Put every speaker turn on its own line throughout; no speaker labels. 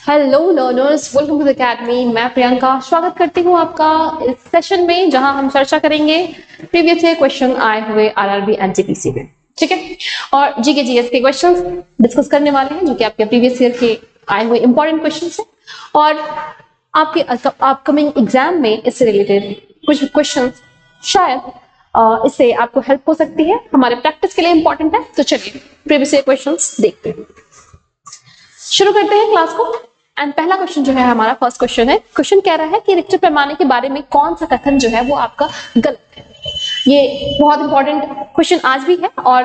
Hello learners, welcome to the academy. मैं प्रियंका स्वागत करती हूँ आपका इस सेशन में, जहां हम चर्चा करेंगे प्रीवियस ईयर क्वेश्चन आए हुए आरआरबी एनटीपीसी में। ठीक है, और जीके जीएस के क्वेश्चंस डिस्कस करने वाले हैं जो कि आपके प्रीवियस ईयर के आए हुए इंपॉर्टेंट क्वेश्चंस हैं, और आपके अपकमिंग एग्जाम में इससे रिलेटेड कुछ क्वेश्चंस शायद इससे आपको हेल्प हो सकती है, हमारे प्रैक्टिस के लिए इंपॉर्टेंट है। तो चलिए प्रीवियस ईयर क्वेश्चंस देखते हैं, शुरू करते हैं क्लास को। एंड पहला क्वेश्चन जो है हमारा फर्स्ट क्वेश्चन है। क्वेश्चन कह रहा है कि रिक्टर पैमाने के बारे में कौन सा कथन जो है वो आपका गलत है। ये बहुत इंपॉर्टेंट क्वेश्चन आज भी है, और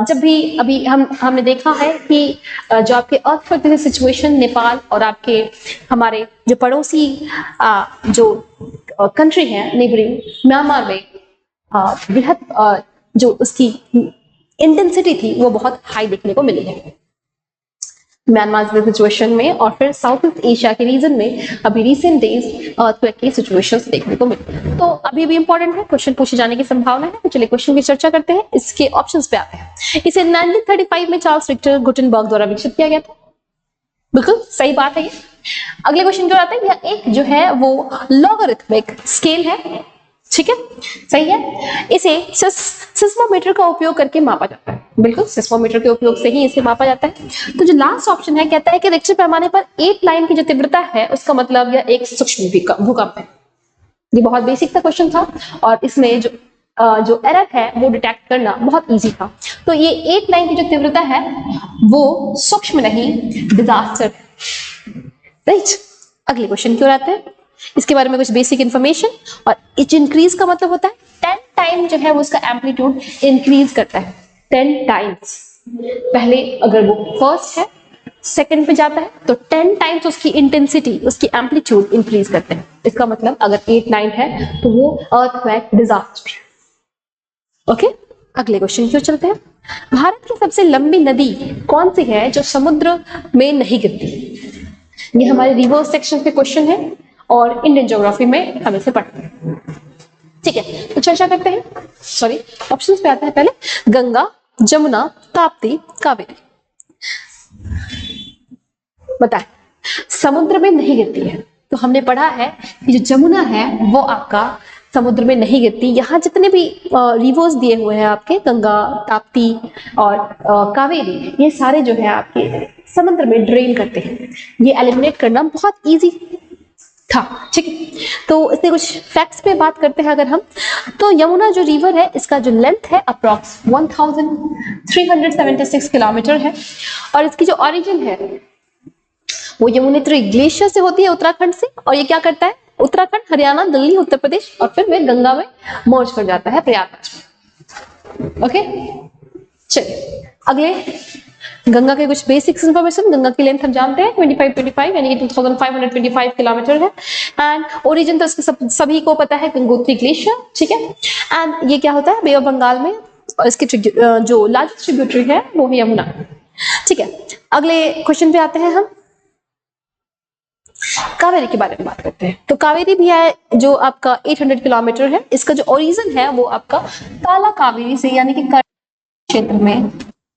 जब भी अभी हमने देखा है कि जो आपके अर्थक्वेक सिचुएशन नेपाल और आपके हमारे जो पड़ोसी जो कंट्री है नेबरिंग म्यांमार में बृहद जो उसकी इंटेंसिटी थी वो बहुत हाई देखने को मिली है म्यांमार के सिचुएशन में, और फिर साउथ ईस्ट एशिया के रीजन में अभी रिसेंट डेज अर्थक्वेक की सिचुएशंस देखने को मिली। तो अभी भी इंपॉर्टेंट है, क्वेश्चन पूछे जाने की संभावना है। तो चलिए क्वेश्चन की चर्चा करते हैं। इसके ऑप्शंस पे आते हैं। इसे 1935 में चार्ल्स रिक्टर गुटेनबर्ग द्वारा विकसित किया गया था। बिल्कुल सही बात है ये। अगले क्वेश्चन की ओर आते हैं। यह एक जो है वो लॉगरिथमिक स्केल है। ठीक है, सही है। इसे सिस्मोमीटर का उपयोग करके मापा जाता है। बिल्कुल, सिस्मोमीटर के उपयोग से ही इसे मापा जाता है। तो जो लास्ट ऑप्शन है कहता है कि रिक्टर पैमाने पर 8 लाइन की जो तीव्रता है उसका मतलब यह एक सूक्ष्म भूकंप है। ये बहुत बेसिक सा क्वेश्चन था, और इसमें जो एरर है वो डिटेक्ट करना बहुत इजी था। तो ये 8 लाइन की जो तीव्रता है वो सूक्ष्म नहीं, डिजास्टर है। राइट, अगले क्वेश्चन की ओर आते हैं। इसके बारे में कुछ बेसिक इंफॉर्मेशन। और इच इंक्रीज का मतलब होता है 10 टाइम जो है वो उसका एम्पलीट्यूड इंक्रीज करता है। 10 टाइम्स, पहले अगर वो फर्स्ट है सेकंड पे जाता है तो 10 टाइम्स उसकी इंटेंसिटी, उसकी एम्पलीट्यूड इंक्रीज करते हैं। इसका मतलब अगर 8 9 है तो वो अर्थक्वेक डिजास्टर। ओके, अगले क्वेश्चन की ओर चलते हैं। भारत की सबसे लंबी नदी कौन सी है जो समुद्र में नहीं गिरती? ये हमारे रिवर्स सेक्शन पे क्वेश्चन है, और इंडियन ज्योग्राफी में हम इसे पढ़ते हैं। ठीक है, तो चर्चा करते हैं। सॉरी, ऑप्शंस पे आता है पहले गंगा, जमुना, ताप्ती, कावेरी। बताएं, समुद्र में नहीं गिरती है। तो हमने पढ़ा है कि जो जमुना है वो आपका समुद्र में नहीं गिरती। यहाँ जितने भी रिवर्स दिए हुए हैं आपके, गंगा, ताप्ती और कावेरी, ये सारे जो है आपके समुद्र में ड्रेन करते हैं। ये एलिमिनेट करना बहुत इजी था। ठीक है, तो इसके कुछ फैक्ट्स पे बात करते हैं अगर हम। तो यमुना जो रिवर है इसका जो लेंथ है अप्रॉक्स 1376 किलोमीटर है, और इसकी जो ओरिजिन है वो यमुनेत्री ग्लेशियर से होती है उत्तराखंड से, और ये क्या करता है उत्तराखंड, हरियाणा, दिल्ली, उत्तर प्रदेश, और फिर वे गंगा में मर्ज कर जाता है प्रयागराज में। ओके, चलिए अगले गंगा के कुछ बेसिक्स इंफॉर्मेशन। गंगा की लेंथ हम जानते हैं 25 यानी कि 2525 किलोमीटर है। एंड ओरिजिन तो इसके सभी को पता है, गंगोत्री ग्लेशियर। ठीक है, एंड ये क्या होता है बे ऑफ बंगाल में, और इसकी जो लार्जेस्ट ट्रिब्यूटरी है वो है यमुना। ठीक है, अगले क्वेश्चन पे आते हैं हम। कावेरी के बारे में बात करते हैं। तो कावेरी भी है जो आपका 800 किलोमीटर है। इसका जो ओरिजिन है वो आपका काला कावेरी से, यानी कि क्षेत्र में है,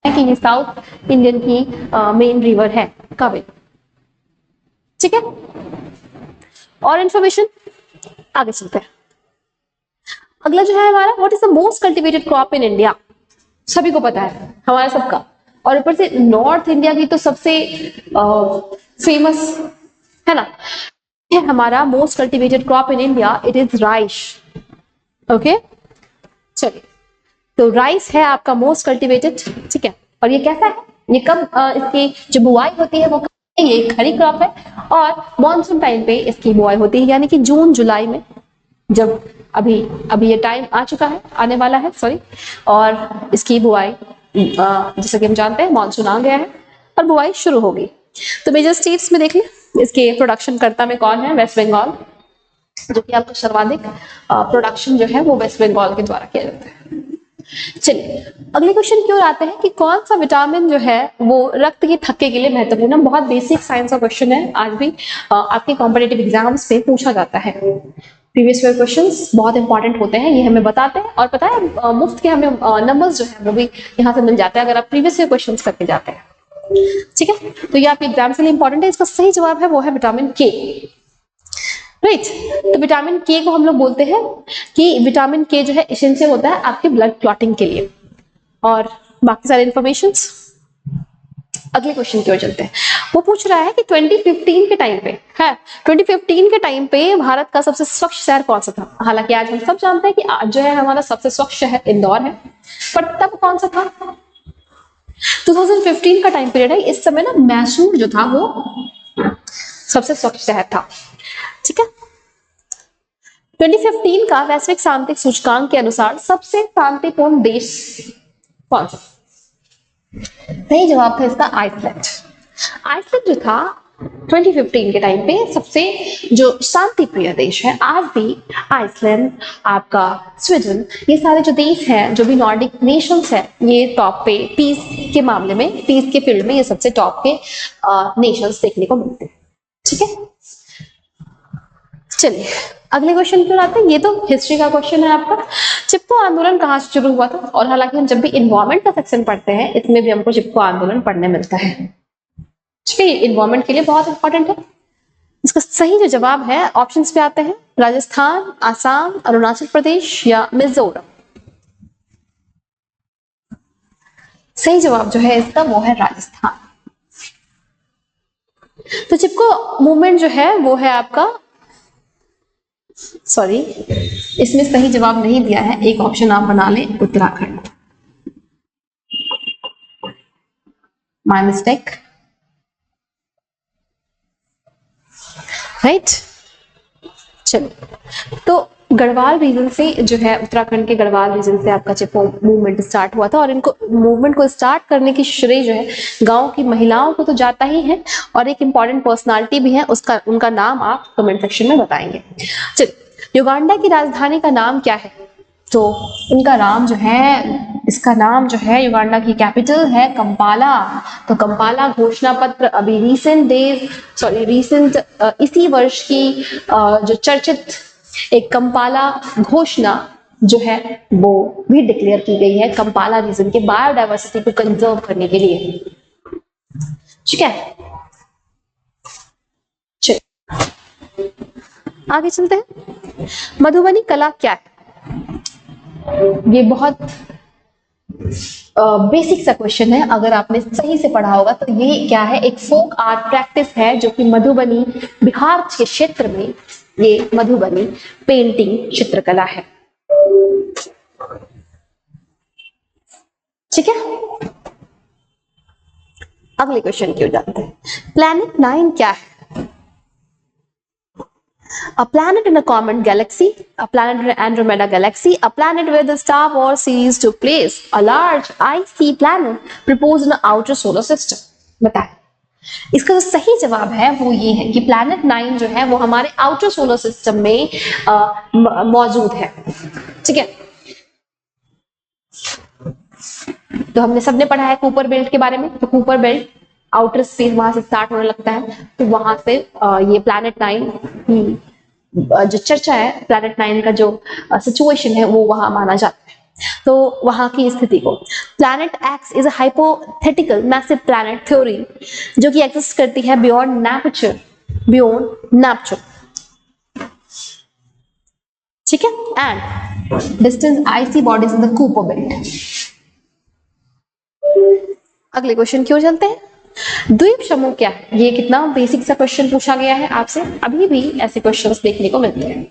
कि ये साउथ इंडियन की मेन रिवर है कावेरी। ठीक है, और इंफॉर्मेशन आगे चलते हैं। अगला जो है हमारा, what is the most cultivated crop in India? सभी को पता है, हमारा सबका, और ऊपर से नॉर्थ इंडिया की तो सबसे फेमस है ना, ये हमारा most cultivated crop in India, it is rice. Okay, चलिए, तो राइस है आपका मोस्ट कल्टिवेटेड। ठीक है, और ये कैसा है, ये कब इसकी जो बुआई होती है वो कब, ये खड़ी क्रॉप है, और मॉनसून टाइम पे इसकी बुआई होती है, यानी कि जून जुलाई में, जब अभी ये टाइम आ चुका है, आने वाला है सॉरी, और इसकी बुआई जैसा कि हम जानते हैं मॉनसून आ गया है और बुआई शुरू होगी। तो मेजर स्टेट्स में देख लें, इसके प्रोडक्शन कर्ता में कौन है, वेस्ट बंगाल, जो कि आपका सर्वाधिक प्रोडक्शन जो है वो वेस्ट बंगाल के द्वारा किया जाता है। चलिए अगले क्वेश्चन की ओर आते हैं कि कौन सा विटामिन जो है वो रक्त के थक्के के लिए महत्वपूर्ण है। बहुत बेसिक साइंस का क्वेश्चन है, आज भी आपके कॉम्पिटिटिव एग्जाम्स में पूछा जाता है। प्रीवियस ईयर क्वेश्चंस बहुत इंपॉर्टेंट होते हैं, ये हमें बताते हैं, और पता है मुफ्त के हमें नंबर्स जो है वो भी यहाँ से मिल जाते हैं अगर आप प्रीवियस ईयर क्वेश्चंस करके जाते हैं। ठीक है, तो ये आपके एग्जाम के लिए इंपॉर्टेंट है। इसका सही जवाब है वो है विटामिन के। राइट, तो विटामिन के को हम लोग बोलते हैं कि विटामिन के जो है एसेंशियल होता है आपके ब्लड क्लॉटिंग के लिए। और बाकी सारे इंफॉर्मेशन अगले क्वेश्चन की ओर चलते हैं। वो पूछ रहा है कि 2015 के टाइम पे है, 2015 के टाइम पे भारत का सबसे स्वच्छ शहर कौन सा था। हालांकि आज हम सब जानते हैं कि आज जो है हमारा सबसे स्वच्छ शहर इंदौर है, पर तब कौन सा था। 2015 का टाइम पीरियड है, इस समय ना मैसूर जो था वो सबसे स्वच्छ शहर था। ठीक है, 2015 का वैश्विक शांति सूचकांक के अनुसार सबसे शांतिपूर्ण देश कौन सा। सही जवाब था इसका आइसलैंड। आइसलैंड जो था 2015 के टाइम पे सबसे जो शांति प्रिय देश है। आज भी आइसलैंड, आपका स्वीडन, ये सारे जो देश हैं, जो भी नॉर्डिक नेशंस है, ये टॉप पे पीस के मामले में, पीस के फील्ड में ये सबसे टॉप के नेशंस देखने को मिलते हैं। ठीक है, चलिए अगले क्वेश्चन पर आते हैं। ये तो हिस्ट्री का क्वेश्चन है आपका। चिपको आंदोलन कहाँ से शुरू हुआ था। और हालांकि हम जब भी इन्वायरमेंट का सेक्शन पढ़ते हैं इसमें भी हमको चिपको आंदोलन पढ़ने मिलता है। ठीक है, इन्वायरमेंट के लिए बहुत इंपॉर्टेंट है। इसका सही जो जवाब है ऑप्शंस पे आते हैं, राजस्थान, आसाम, अरुणाचल प्रदेश या मिजोरम। सही जवाब जो है इसका वो है राजस्थान। तो चिपको मूवमेंट जो है वो है आपका, सॉरी इसमें सही जवाब नहीं दिया है, एक ऑप्शन आप बना लें, उत्तराखंड। My mistake. राइट, चलो तो गढ़वाल रीजन से जो है, उत्तराखंड के गढ़वाल रीजन से आपका चिपको मूवमेंट स्टार्ट हुआ था। और इनको मूवमेंट को स्टार्ट करने की श्रेय जो है गांव की महिलाओं को तो जाता ही है, और एक इंपॉर्टेंट पर्सनालिटी भी है, उसका उनका नाम आप कमेंट सेक्शन में बताएंगे। चलिए, युगांडा की राजधानी का नाम क्या है। तो इनका नाम जो है, इसका नाम जो है, युगांडा की कैपिटल है कंपाला। तो कंपाला घोषणा पत्र अभी रीसेंट इसी वर्ष की जो चर्चित एक कंपाला घोषणा जो है वो भी डिक्लेयर की गई है कंपाला रीजन के बायोडायवर्सिटी को कंजर्व करने के लिए। ठीक है, चलिए आगे चलते हैं। मधुबनी कला क्या है। ये बहुत बेसिक सा क्वेश्चन है, अगर आपने सही से पढ़ा होगा तो ये क्या है, एक फोक आर्ट प्रैक्टिस है जो कि मधुबनी बिहार के क्षेत्र में ये मधुबनी पेंटिंग चित्रकला है। ठीक है, अगले क्वेश्चन की ओर जाते हैं। प्लैनेट 9 क्या है। A planet in a common galaxy, a planet in Andromeda galaxy, a planet where the Star Wars series took place, a large icy planet proposed in the outer solar system. बताएं, इसका जो सही जवाब है वो ये है कि प्लैनेट 9 जो है वो हमारे आउटर सोलर सिस्टम में मौजूद है। ठीक है, तो हमने सबने पढ़ा है कूपर बेल्ट के बारे में। तो कूपर बेल्ट आउटर स्पेस वहां से स्टार्ट होने लगता है, तो वहां से ये प्लैनेट 9 जो चर्चा है, प्लैनेट 9 का जो सिचुएशन है वो वहां माना जाता है। तो वहां की स्थिति को planet x is a hypothetical massive planet theory जो कि एग्जिस्ट करती है बियॉन्ड नेपच्यून। ठीक है, and distance IC bodies in the Cooper belt. अगले क्वेश्चन की ओर चलते हैं। द्वीप समूह क्या है। ये कितना बेसिक सा क्वेश्चन पूछा गया है आपसे, अभी भी ऐसे क्वेश्चंस देखने को मिलते हैं।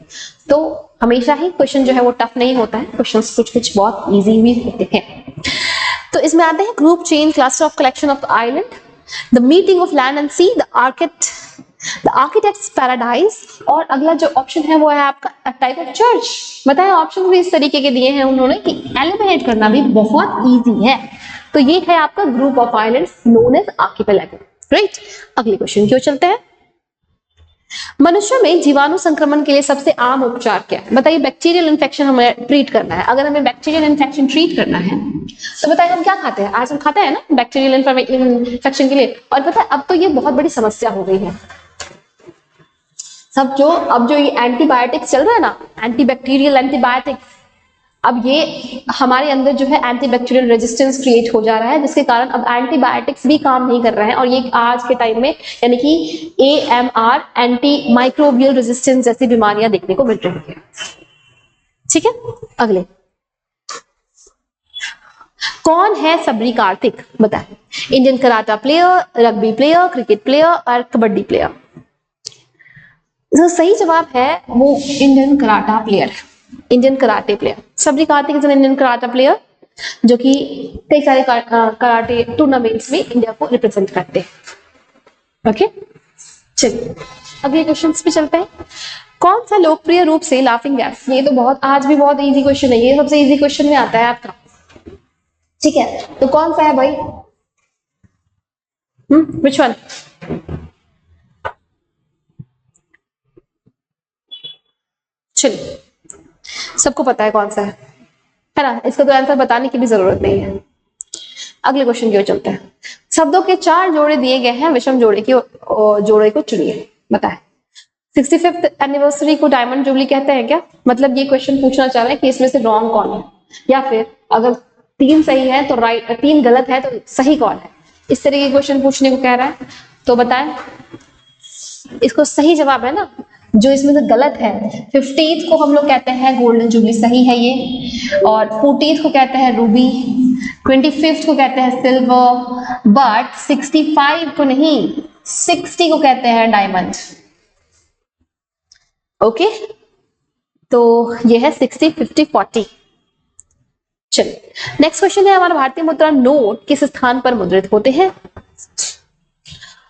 तो हमेशा ही क्वेश्चन जो है वो टफ नहीं होता है, क्वेश्चंस कुछ बहुत इजी भी होते हैं। तो इसमें आते हैं group chain, cluster of collection of island, the meeting of land and sea, the architects paradise, और अगला जो ऑप्शन है वो है आपका टाइप ऑफ चर्च। बताएं, ऑप्शन भी इस तरीके के दिए हैं उन्होंने कि एलिमिनेट करना भी बहुत इजी है। तो ये है आपका group of islands known as archipelago. Right, अगले क्वेश्चन की ओर चलते हैं। मनुष्य में जीवाणु संक्रमण के लिए सबसे आम उपचार क्या है। बताइए, बैक्टीरियल इन्फेक्शन हमें ट्रीट करना है। अगर हमें बैक्टीरियल इन्फेक्शन ट्रीट करना है तो बताइए हम क्या खाते हैं। आज हम खाते हैं ना बैक्टीरियल इन्फेक्शन के लिए। और पता है अब तो ये बहुत बड़ी समस्या हो गई है। अब जो ये एंटीबायोटिक्स चल रहा है ना, एंटीबैक्टीरियल एंटीबायोटिक्स, अब ये हमारे अंदर जो है एंटीबैक्टीरियल रेजिस्टेंस क्रिएट हो जा रहा है, जिसके कारण अब एंटीबायोटिक्स भी काम नहीं कर रहे हैं, और ये आज के टाइम में यानी कि AMR एंटी माइक्रोबियल रेजिस्टेंस जैसी बीमारियां देखने को मिल रही है। ठीक है, अगले कौन है सबरी कार्तिक, बताएं। Indian karate player, rugby player, cricket player और कबड्डी प्लेयर। जो सही जवाब है वो Indian karate player, Indian karate player. Sabari Karthik is an Indian karate player जो कि कई सारे कराटे टूर्नामेंट्स में इंडिया को रिप्रेजेंट करते हैं। ओके, चलिए अगले क्वेश्चन पे चलते हैं। कौन सा लोकप्रिय रूप से लाफिंग गैस, ये तो बहुत आज भी बहुत इजी क्वेश्चन है, ये सबसे इजी क्वेश्चन में आता है आपका। ठीक है, तो कौन सा है भाई? Which one? चलिए सबको पता है कौन सा है ना, इसका तो आंसर बताने की भी जरूरत नहीं है। अगले क्वेश्चन की ओर चलते हैं। शब्दों के 4 जोड़े दिए गए हैं, विषम जोड़े को चुनिए, बताएं। 65th एनिवर्सरी को डायमंड जुबली कहते हैं क्या? मतलब ये क्वेश्चन पूछना चाह रहे हैं कि इसमें से रॉन्ग कौन है, या फिर अगर 3 सही है तो राइट, 3 गलत है तो सही कौन है, इस तरह के क्वेश्चन पूछने को कह रहा है। तो बताएं, इसको सही जवाब है ना, जो इसमें से गलत है 50th को हम लोग कहते हैं गोल्डन जुबली, सही है ये। और 40th को कहते हैं रूबी, 25th को कहते हैं सिल्वर, बट 65 को नहीं, 60 को कहते हैं डायमंड। ओके, तो ये है 60, 50, 40। चलिए नेक्स्ट क्वेश्चन है हमारा, भारतीय मुद्रा नोट किस स्थान पर मुद्रित होते हैं?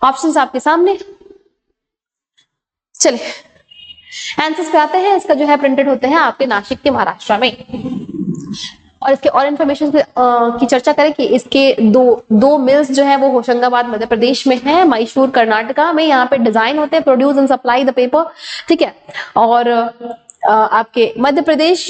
ऑप्शंस आपके सामने। चलिए आंसर्स पे आते हैं। इसका जो है प्रिंटेड होते हैं आपके नासिक के महाराष्ट्र में। और इसके और इन्फॉर्मेशन की चर्चा करें कि इसके दो मिल्स जो है वो होशंगाबाद मध्य प्रदेश में है, मैसूर कर्नाटका में। यहाँ पे डिजाइन होते हैं, produce and supply the paper. ठीक है, और आपके मध्य प्रदेश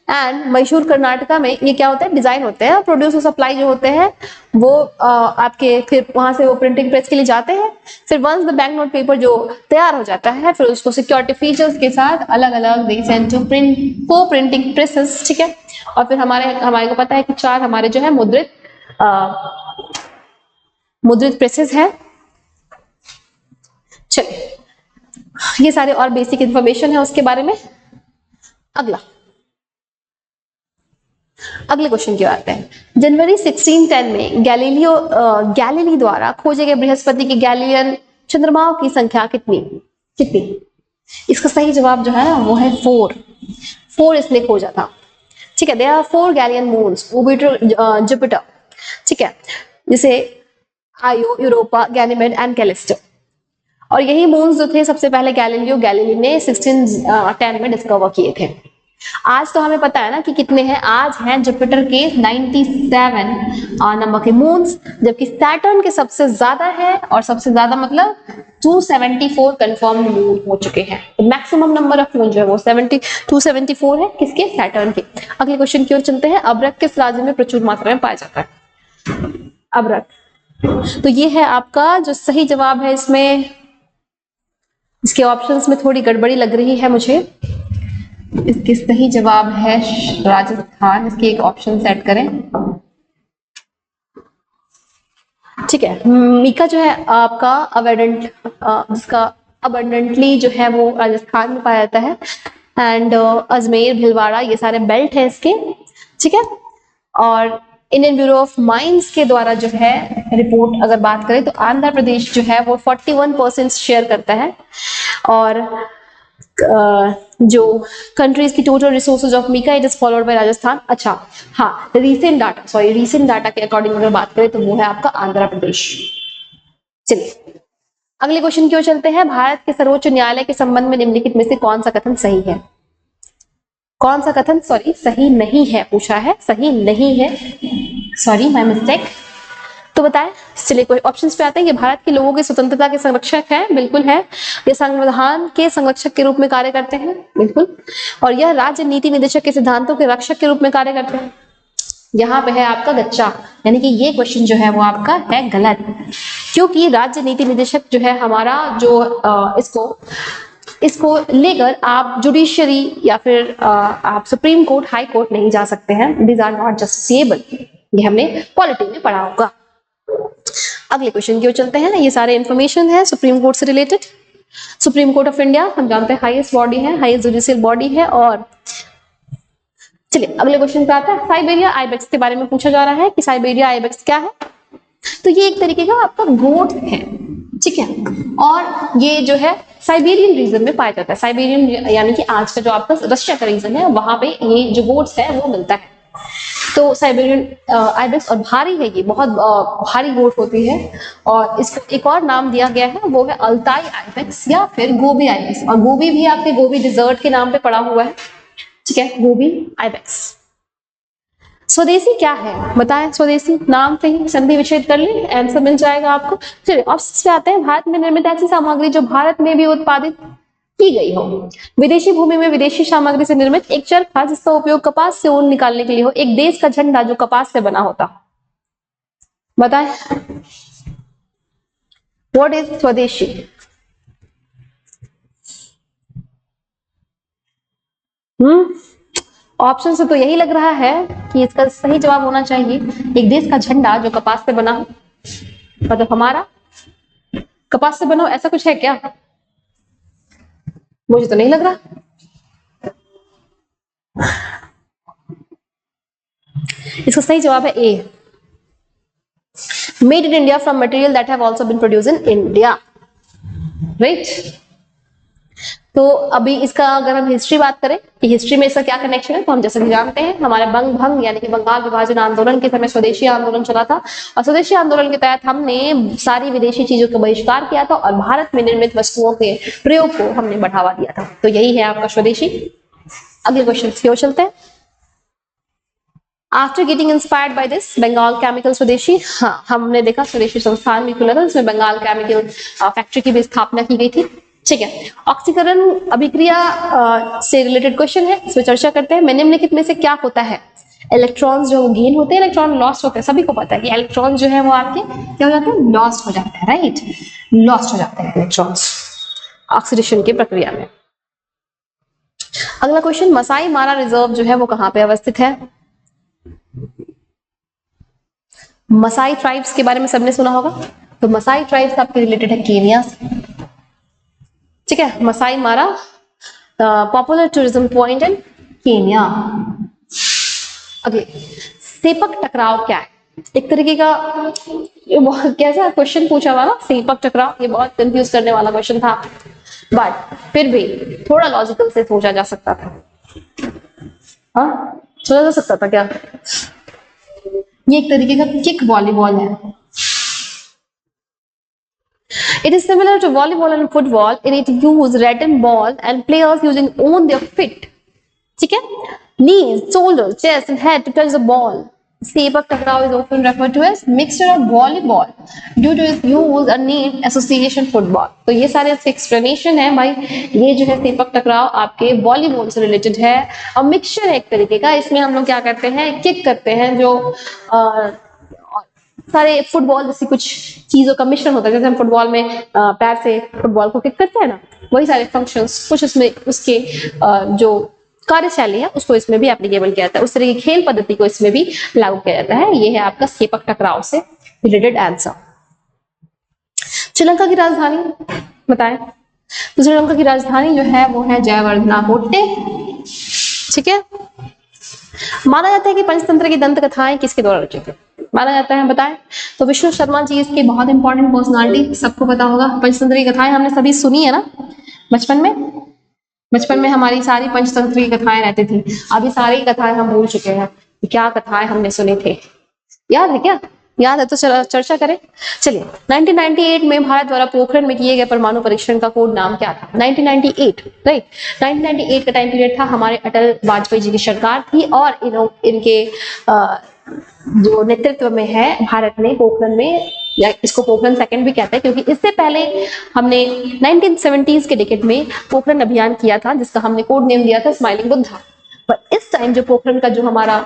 एंड मैसूर कर्नाटका में ये क्या होता है, डिजाइन होते हैं। प्रोड्यूस और सप्लाई जो होते हैं वो आपके फिर वहां से वो प्रिंटिंग प्रेस के लिए जाते हैं। फिर once the bank note paper जो तैयार हो जाता है, फिर उसको सिक्योरिटी फीचर्स के साथ अलग अलग they send to printing presses. ठीक है, और फिर हमारे को पता है कि 4 हमारे जो है मुद्रित प्रेसेस हैं। चलिए ये सारे और बेसिक इंफॉर्मेशन है उसके बारे में। अगले क्वेश्चन की बात है। जनवरी 1610 में गैलीली द्वारा खोजे गए बृहस्पति के गैलीलियन चंद्रमाओं की संख्या कितनी? इसका सही जवाब जो है ना वो है 4 इसने खोजा था। ठीक है, there are 4 Galilean moons, Jupiter. ठीक है, जैसे आयो, यूरोपा, गैनीमेड एंड कैलिस्टो। और यही मून्स जो थे सबसे पहले गैलीलियो गैलीली ने 1610 में डिस्कवर किए थे। आज तो हमें पता है ना कि कितने हैं, आज हैं जुपिटर के 97 नंबर के मून्स, जबकि सैटर्न के सबसे ज्यादा है, और सबसे ज्यादा मतलब 274 कंफर्म्ड मून हो चुके हैं। तो मैक्सिमम नंबर ऑफ मून जो है वो 274 है, किसके? सैटर्न के। अगले क्वेश्चन की ओर चलते हैं। अभ्रक किस राज्य में प्रचुर मात्रा में पाया जाता है? अभ्रक, तो ये है आपका जो सही जवाब है। इसमें इसके ऑप्शंस में थोड़ी गड़बड़ी लग रही है मुझे। इसके सही जवाब है राजस्थान। इसके एक ऑप्शन सेट करें। ठीक है, मीका जो है आपका जिसका अबंडेंटली जो है वो राजस्थान में पाया जाता है। एंड अजमेर, भिलवाड़ा, ये सारे बेल्ट है इसके। ठीक है, और इंडियन ब्यूरो ऑफ माइंस के द्वारा जो है रिपोर्ट अगर बात करें तो आंध्र प्रदेश जो है वो 41% शेयर करता है। और जो कंट्रीज की total resources of mica, it is followed by Rajasthan. अच्छा हाँ, रीसेंट डाटा के अकॉर्डिंग अगर बात करें तो वो है आपका आंध्र प्रदेश। चलिए अगले क्वेश्चन की ओर चलते हैं। भारत के सर्वोच्च न्यायालय के संबंध में निम्नलिखित में से कौन सा कथन सही है? कौन सा कथन सही नहीं है पूछा है, सही नहीं है, सॉरी माय मिस्टेक। तो बताएं। चलिए कोई ऑप्शंस पे आते हैं। ये भारत के लोगों की स्वतंत्रता के संरक्षक हैं, बिल्कुल है। ये संविधान के संरक्षक के रूप में कार्य करते हैं, बिल्कुल। और यह राज्य नीति निदेशक के सिद्धांतों के रक्षक के रूप में कार्य करते हैं। यहाँ पे है आपका गच्चा, यानी कि ये क्वेश्चन जो है वो आपका है गलत, क्योंकि राज्य नीति निदेशक जो है हमारा जो इसको इसको लेकर आप जुडिशियरी या फिर आप सुप्रीम कोर्ट, हाई कोर्ट नहीं जा सकते हैं। These are not justiciable. ये हमने पॉलिटी में पढ़ा होगा। अगले क्वेश्चन की ओर चलते हैं। ये सारे इंफॉर्मेशन है सुप्रीम कोर्ट से related. Supreme court of India हम जानते हैं हाईएस्ट बॉडी है, हाईएस्ट जुडिशियल बॉडी है। और चलिए अगले क्वेश्चन पे आता है। साइबेरिया आइबेक्स के बारे में पूछा जा रहा है कि साइबेरिया आइबेक्स क्या है। तो ये एक तरीके का आपका गोट है, ठीक है, और ये जो है साइबेरियन रीजन में पाया जाता है। साइबेरियन यानी कि आज का जो आपका रशिया का रीजन है, वहां पे ये जो गोट्स है वो मिलता है। तो साइबेरियन आइबेक्स और भारी है, ये बहुत भारी गोट होती है। और इसको एक और नाम दिया गया है, वो है अल्ताई आइबेक्स या फिर गोबी आइबेक्स। और गोबी भी आपके गोबी डिजर्ट के नाम पे पड़ा हुआ है, ठीक है, गोबी आइबेक्स। स्वदेशी क्या है बताएं। स्वदेशी नाम से ही संधि विच्छेद कर ले, आंसर मिल जाएगा आपको। चलिए ऑप्शन पे आते हैं। भारत में निर्मित ऐसी सामग्री जो भारत में भी उत्पादित की गई हो। विदेशी भूमि में विदेशी सामग्री से निर्मित एक चरखा जिसका उपयोग कपास से ऊन निकालने के लिए हो। एक देश का झंडा जो कपास से बना होता। बताएं व्हाट इज स्वदेशी। ऑप्शन से तो यही लग रहा है कि इसका सही जवाब होना चाहिए एक देश का झंडा जो कपास से बना हो। मतलब हमारा कपास से बना हो, ऐसा कुछ है क्या? मुझे तो नहीं लग रहा। इसका सही जवाब है A, made in India from material that have also been produced in India, right. तो अभी इसका अगर हम हिस्ट्री बात करें कि हिस्ट्री में इसका क्या कनेक्शन है, तो हम जैसे कि जानते हैं हमारे बंग भंग यानी कि बंगाल विभाजन आंदोलन के समय स्वदेशी आंदोलन चला था। और स्वदेशी आंदोलन के तहत हमने सारी विदेशी चीजों का बहिष्कार किया था और भारत में निर्मित वस्तुओं के प्रयोग को हमने बढ़ावा दिया था। तो यही है आपका स्वदेशी। अगले क्वेश्चन की ओर चलते हैं। After getting inspired by this Bengal chemical swadeshi, हाँ हमने देखा स्वदेशी संस्थान भी खुला था, इसमें बंगाल केमिकल फैक्ट्री की भी स्थापना की गई थी, ठीक है। ऑक्सीकरण अभिक्रिया से रिलेटेड क्वेश्चन है, इसमें चर्चा करते हैं। निम्नलिखित में से क्या होता है। इलेक्ट्रॉन्स जो गेन होते हैं, इलेक्ट्रॉन लॉस्ट होते हैं। सभी को पता है कि इलेक्ट्रॉन जो है वो आपके क्या हो जाते हैं, लॉस्ट हो जाते हैं, राइट, लॉस्ट हो जाते हैं इलेक्ट्रॉन्स ऑक्सीडेशन की प्रक्रिया में। अगला क्वेश्चन, मसाई मारा रिजर्व जो है वो कहां पे अवस्थित है। मसाई ट्राइब्स के बारे में सबने सुना होगा। तो मसाई ट्राइब्स आपके रिलेटेड है केनिया से, ठीक है। मसाई मारा popular tourism point in Kenya. अगले, सेपक टकराव क्या है। एक तरीके का ये बहुत कैसा क्वेश्चन पूछा हुआ ना, सेपक टकराव, ये बहुत कंफ्यूज करने वाला क्वेश्चन था, बट फिर भी थोड़ा लॉजिकल से सोचा जा सकता था। हाँ सोचा जा सकता था क्या। ये एक तरीके का किक वॉलीबॉल है। It is similar to volleyball and football in it use rattan ball and players using on their feet, ठीक है, knees, shoulders, chest and head to touch the ball. Sepak टकराव is often referred to as mixture of volleyball due to its use and name association football. तो ये सारे explanation है भाई। ये जो है सेपक टकराव आपके वॉलीबॉल से रिलेटेड है और मिक्सचर है एक तरीके का। इसमें हम लोग क्या करते हैं, किक करते हैं, जो सारे फुटबॉल जैसी कुछ चीजों का मिश्रण होता है। जैसे हम फुटबॉल में पैर से फुटबॉल को किक करते हैं ना, वही सारे फंक्शंस कुछ उसमें उसके जो कार्यशैली है उसको इसमें भी एप्लीकेबल किया जाता है। उस तरह की खेल पद्धति को इसमें भी लागू किया जाता है। ये है आपका सेपक टकराव से रिलेटेड आंसर। श्रीलंका की राजधानी बताएं। तो श्रीलंका की राजधानी जो है वो है जयवर्धनाकोटे, ठीक है। माना जाता है कि पंचतंत्र की दंत कथाएं किसके द्वारा रचित है, माना जाता है, बताएं। तो विष्णु शर्मा जी इसके बहुत इंपॉर्टेंट पर्सनालिटी, सबको पता होगा। पंचतंत्र की कथाएं हमने सभी सुनी है ना बचपन में हमारी सारी पंचतंत्र की कथाएं रहती थी। अभी सारी कथाएं हम भूल चुके हैं, क्या कथाएं हमने सुने थे, याद है क्या? याद है तो चर्चा करें। चलिए 1998 में भारत द्वारा पोखरण में किए गए परमाणु परीक्षण का कोड नाम क्या था। 1998, राइट। 1998 का टाइम पीरियड था, हमारे अटल वाजपेयी जी की सरकार थी और इनके जो नेतृत्व में है भारत ने पोखरण में, या इसको पोखरण सेकंड भी कहते हैं क्योंकि इससे पहले हमने 1970s के डिकेड में पोखरण अभियान किया था जिसका हमने कोड नेम दिया था स्माइलिंग बुद्धा। पर इस टाइम जो पोखरण का जो हमारा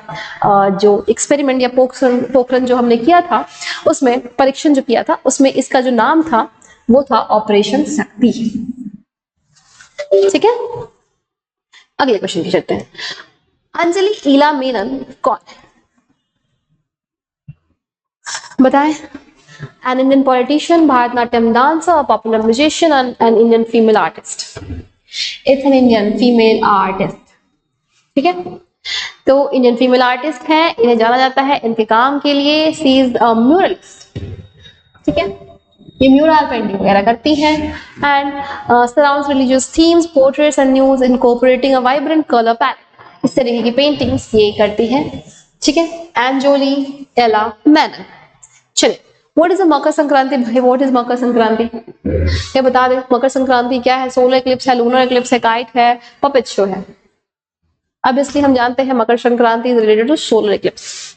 जो एक्सपेरिमेंट या पोखरण जो हमने किया था, उसमें परीक्षण जो किया था, उसमें इसका जो नाम था वो था ऑपरेशन शक्ति। ठीक है, अगले क्वेश्चन की चलते हैं। अंजलि ईला मेनन कौन है? बताएं। An Indian politician, Bharatanatyam dancer, a popular musician, and an Indian female artist. It's an Indian female artist. ठीक है, तो इंडियन फीमेल आर्टिस्ट है, इन्हें जाना जाता है इनके काम के लिए। She is muralist. ठीक है, ये म्यूरल पेंटिंग वगैरह करती हैं। And surrounds religious themes, portraits and nudes incorporating a vibrant colour palette. इस तरीके की पेंटिंग्स ये करती हैं। ठीक है, एंजोली एला मेनन। चलिए, व्हाट इज मकर संक्रांति? भाई व्हाट इज मकर संक्रांति? ये बता दे, मकर संक्रांति क्या है? सोलर इक्लिप्स है, लूनर इक्लिप्स है, काइट है, पपेट शो है। अब इसलिए हम जानते हैं Makar Sankranti is related to solar eclipse.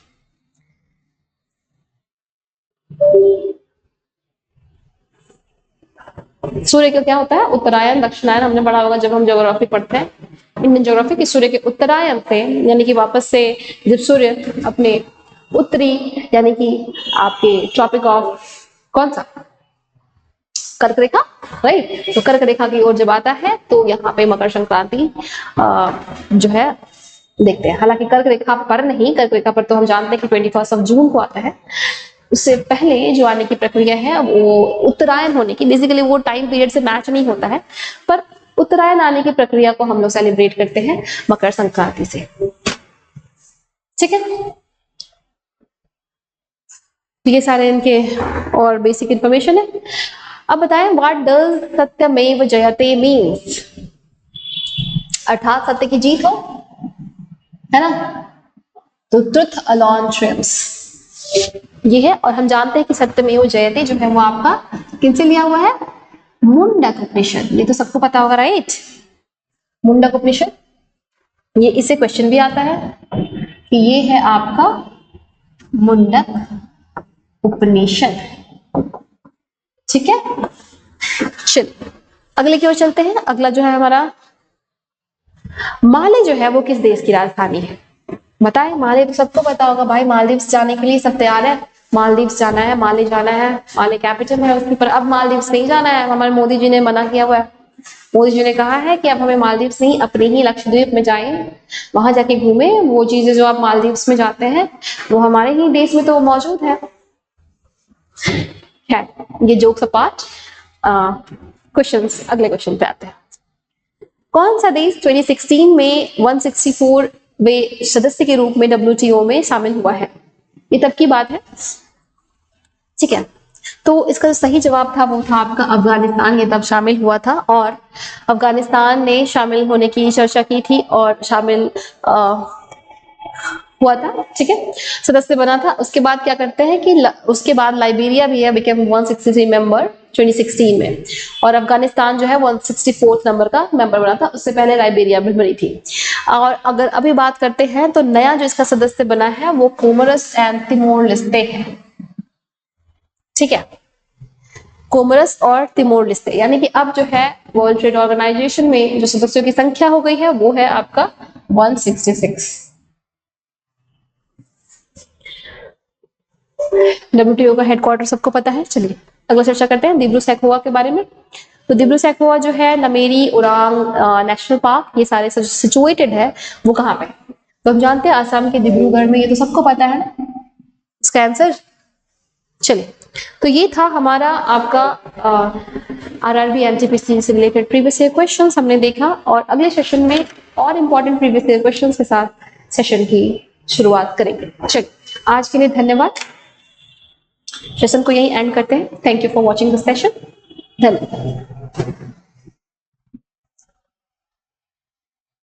सूर्य का क्या होता है? उत्तरायण, दक्षिणायन हमने पढ़ा होगा जब हम ज्योग्राफी पढ़ते हैं, इंडियन ज्योग्राफी, की सूर्य के उत्तरायण से यानी कि वापस से जब सूर्य अपने उत्तरी यानी कि आपके ट्रॉपिक ऑफ कौन सा कर्क रेखा, राइट, तो कर्क रेखा की ओर जब आता है तो यहाँ पे मकर संक्रांति जो है देखते हैं। हालांकि कर्क रेखा पर नहीं, कर्क रेखा पर तो हम जानते हैं कि 21 जून को आता है। उससे पहले जो आने की प्रक्रिया है वो उत्तरायण होने की, बेसिकली वो टाइम पीरियड से मैच नहीं होता है, पर उत्तरायण आने की प्रक्रिया को हम लोग सेलिब्रेट करते हैं मकर संक्रांति से। ठीक है, ये सारे इनके और बेसिक इंफॉर्मेशन है। अब बताएं, व्हाट डज सत्यमेव जयते मीन्स? अर्थात सत्य की जीत हो, है ना, तो ट्रुथ अलोन ट्रिम्स, ये है। और हम जानते हैं कि सत्यमेव जयते जो है वो आपका किनसे लिया हुआ है? मुंडक उपनिषद। ये तो सबको पता होगा, राइट, मुंडक उपनिषद। ये इससे क्वेश्चन भी आता है कि ये है आपका मुंडक उपनिषद। ठीक है, चलिए अगले की ओर चलते हैं। अगला जो है हमारा, माले जो है वो किस देश की राजधानी है? बताएं। माले तो सबको पता होगा भाई, मालदीव्स जाने के लिए सब तैयार है, मालदीव्स जाना है, माले जाना है, माले कैपिटल है उसकी, पर अब मालदीव्स नहीं जाना है, हमारे मोदी जी ने मना किया हुआ है। मोदी जी ने कहा है कि अब हमें मालदीव्स नहीं, अपने ही लक्षद्वीप में जाएं, वहां जाके घूमे। वो चीजें जो आप मालदीव्स में जाते हैं वो हमारे ही देश में तो मौजूद है। ये जोक्स अपार्ट, क्वेश्चंस, अगले क्वेश्चन पे आते हैं। कौन सा देश 2016 में 164वें सदस्य के रूप में WTO में शामिल हुआ है? ये तब की बात है। ठीक है, तो इसका जो सही जवाब था वो था आपका अफगानिस्तान। ये तब शामिल हुआ था और अफगानिस्तान ने शामिल होने की चर्चा की थी और शामिल हुआ था। ठीक है, सदस्य बना था। उसके बाद क्या करते हैं कि उसके बाद लाइबेरिया भी है, बिकेम 163 मेंबर 2016 में, और अफगानिस्तान जो है 164th नंबर का मेंबर बना था। उससे पहले लाइबेरिया भी बनी थी। और अगर अभी बात करते हैं तो नया जो इसका सदस्य बना है वो कोमोरस एंड तिमोर लिस्ते है। ठीक है, कोमोरस और तिमोर लिस्ते, यानी कि अब जो है वर्ल्ड ट्रेड ऑर्गेनाइजेशन में जो सदस्यों की संख्या हो गई है वो है आपका 166। WTO का हेडक्वार्टर सबको पता है। चलिए अगला चर्चा करते हैं दिब्रू सैखोवा के बारे में। तो दिब्रू सैखोवा जो है, नमेरी, उरांग नेशनल पार्क, ये सारे सिचुएटेड है। वो कहाँ पे? तो हम जानते हैं आसाम के डिब्रूगढ़ में, ये तो सबको पता है ना इसका आंसर। चलिए, तो ये था हमारा आपका RRB NTPC से रिलेटेड प्रीवियस ईयर क्वेश्चंस हमने देखा, और अगले सेशन में और इंपॉर्टेंट प्रीवियस ईयर क्वेश्चंस के साथ सेशन की शुरुआत करेंगे। चलिए, आज के लिए धन्यवाद। सेशन को यहीं एंड करते हैं। Thank you for watching this session. धन्यवाद।